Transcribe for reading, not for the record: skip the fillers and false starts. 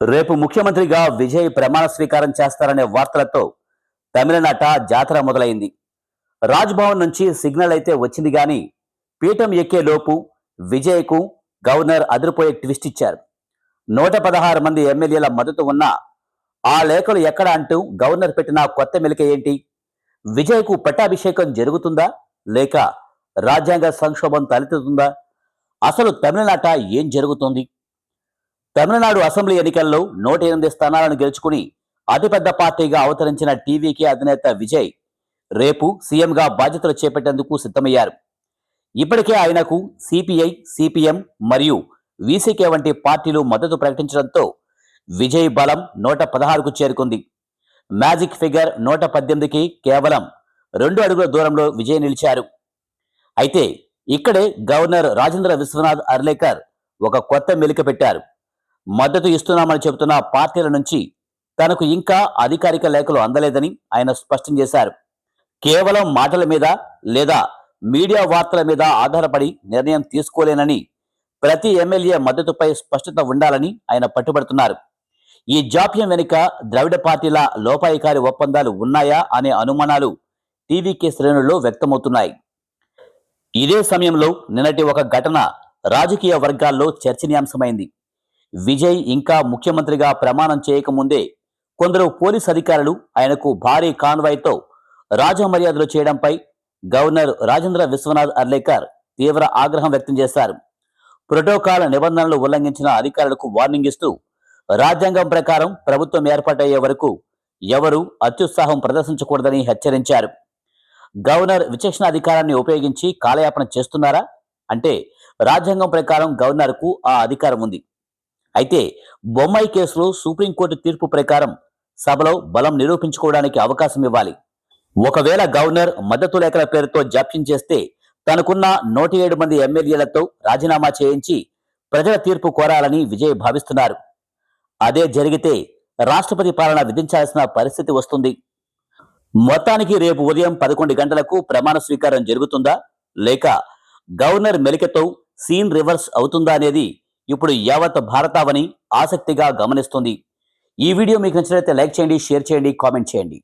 రేపు ముఖ్యమంత్రిగా విజయ్ ప్రమాణ స్వీకారం చేస్తారనే వార్తలతో తమిళనాట జాతర మొదలైంది. రాజ్భవన్ నుంచి సిగ్నల్ అయితే వచ్చింది గాని పీఠం ఎక్కే లోపు విజయ్కు గవర్నర్ అదిరిపోయే ట్విస్ట్ ఇచ్చారు. 116 మంది ఎమ్మెల్యేల మద్దతు ఉన్న ఆ లేఖలు ఎక్కడ అంటూ గవర్నర్ పెట్టిన కొత్త మెలిక ఏంటి? విజయ్కు పట్టాభిషేకం జరుగుతుందా లేక రాజ్యాంగ సంక్షోభం తలెత్తుతుందా? అసలు తమిళనాట ఏం జరుగుతుంది? తమిళనాడు అసెంబ్లీ ఎన్నికల్లో 108 స్థానాలను గెలుచుకుని అతిపెద్ద పార్టీగా అవతరించిన టీవీకే అధినేత విజయ్ రేపు సీఎంగా బాధ్యతలు చేపట్టేందుకు సిద్ధమయ్యారు. ఇప్పటికే ఆయనకు సిపిఐ, సిపిఎం మరియు వీసీకే వంటి పార్టీలు మద్దతు ప్రకటించడంతో విజయ్ బలం 116కు చేరుకుంది. మ్యాజిక్ ఫిగర్ 118కి కేవలం 2 అడుగుల దూరంలో విజయ్ నిలిచారు. అయితే ఇక్కడే గవర్నర్ రాజేంద్ర విశ్వనాథ్ అర్లేకర్ ఒక కొత్త మెలిక పెట్టారు. మద్దతు ఇస్తున్నామని చెబుతున్న పార్టీల నుంచి తనకు ఇంకా అధికారిక లేఖలు అందలేదని ఆయన స్పష్టం చేశారు. కేవలం మాటల మీద లేదా మీడియా వార్తల మీద ఆధారపడి నిర్ణయం తీసుకోలేనని, ప్రతి ఎమ్మెల్యే మద్దతుపై స్పష్టత ఉండాలని ఆయన పట్టుబడుతున్నారు. ఈ జాప్యం వెనుక ద్రవిడ పార్టీల లోపాయికారి ఒప్పందాలు ఉన్నాయా అనే అనుమానాలు టీవీకే శ్రేణుల్లో వ్యక్తమవుతున్నాయి. ఇదే సమయంలో నిన్నటి ఒక ఘటన రాజకీయ వర్గాల్లో చర్చనీయాంశమైంది. విజయ్ ఇంకా ముఖ్యమంత్రిగా ప్రమాణం చేయకముందే కొందరు పోలీస్ అధికారులు ఆయనకు భారీ కాన్వాయ్తో రాజమర్యాదలు చేయడంపై గవర్నర్ రాజేంద్ర విశ్వనాథ్ అర్లేకర్ తీవ్ర ఆగ్రహం వ్యక్తం చేశారు. ప్రోటోకాల్ నిబంధనలు ఉల్లంఘించిన అధికారులకు వార్నింగ్ ఇస్తూ రాజ్యాంగం ప్రకారం ప్రభుత్వం ఏర్పాటయ్యే వరకు ఎవరూ అత్యుత్సాహం ప్రదర్శించకూడదని హెచ్చరించారు. గవర్నర్ విచక్షణ అధికారాన్ని ఉపయోగించి కాలయాపన చేస్తున్నారా అంటే రాజ్యాంగం ప్రకారం గవర్నర్కు ఆ అధికారం ఉంది. అయితే బొమ్మాయి కేసులో సుప్రీంకోర్టు తీర్పు ప్రకారం సభలో బలం నిరూపించుకోవడానికి అవకాశం ఇవ్వాలి. ఒకవేళ గవర్నర్ మద్దతు లేఖల పేరుతో జాప్యం చేస్తే తనకున్న 107 మంది ఎమ్మెల్యేలతో రాజీనామా చేయించి ప్రజల తీర్పు కోరాలని విజయ్ భావిస్తున్నారు. అదే జరిగితే రాష్ట్రపతి పాలన విధించాల్సిన పరిస్థితి వస్తుంది. మొత్తానికి రేపు ఉదయం 11 గంటలకు ప్రమాణ స్వీకారం జరుగుతుందా లేక గవర్నర్ మెలికతో సీన్ రివర్స్ అవుతుందా అనేది ఇప్పుడు యావత్ భారతావని ఆసక్తిగా గమనిస్తుంది. ఈ వీడియో మీకు నచ్చినట్లయితే లైక్ చేయండి, షేర్ చేయండి, కామెంట్ చేయండి.